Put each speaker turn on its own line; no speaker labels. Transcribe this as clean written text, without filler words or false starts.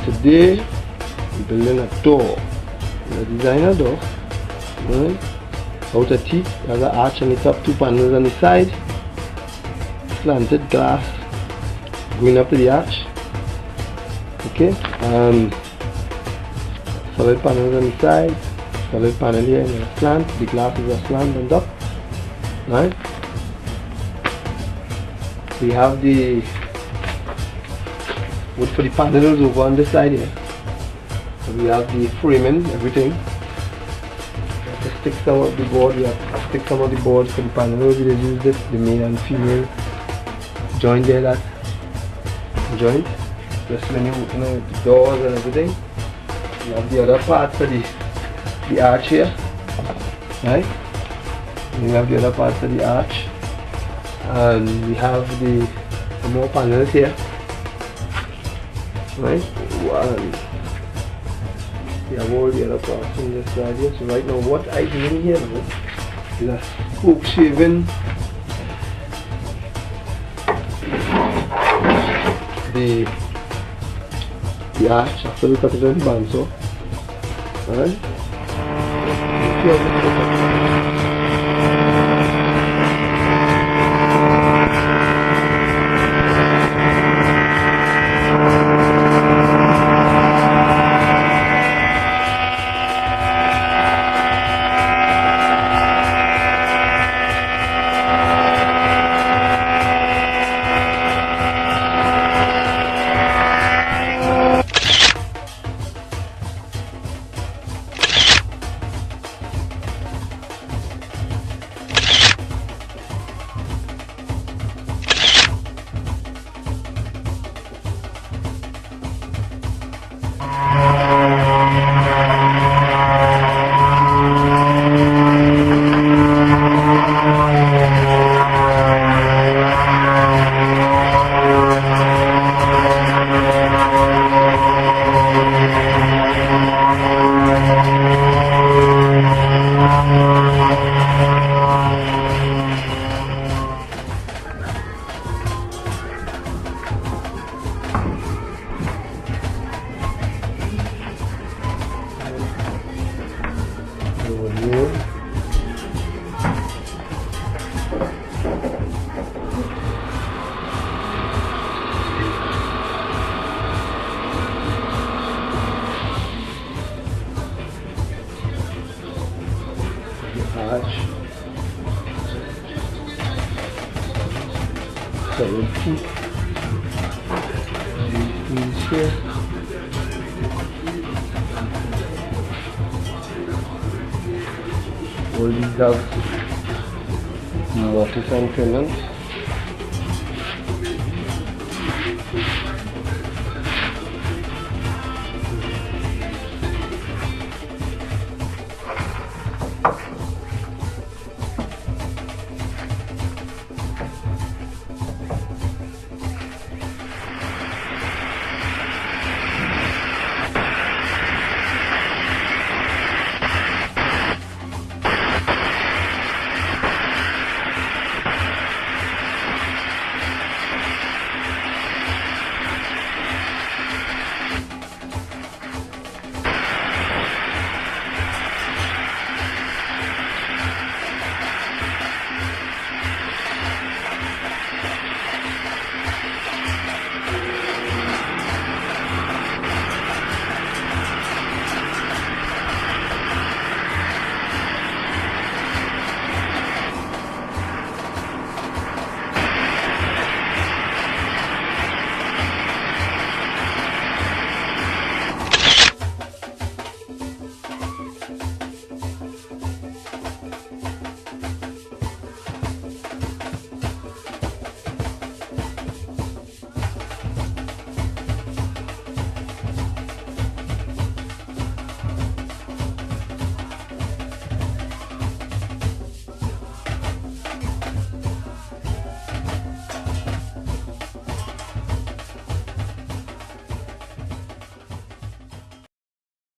Today we're building a door. A designer door. Right? Out of teak, has an arch on the top, 2 panels on the side. Slanted glass going up to the arch. Okay. Solid panels on the side. Solid panel here in a slant. The glass is a slant on top. Right? We have the wood for the panels over on this side here. So we have the framing, everything. We have to stick some of the board. We have to stick some of the boards for the panels. We use this, the male and female joint there, that joint. Just when you know the doors and everything. We have the other part for the arch here, right? And we have the other part for the arch, and we have the more panels here, right? One. We have all the other parts on this side here. So right now what I do in here now is a scoop shaving the arch after we cut it on the bandsaw. Alright? Arch. Solid teak. These here. All these have mortise and trimmings.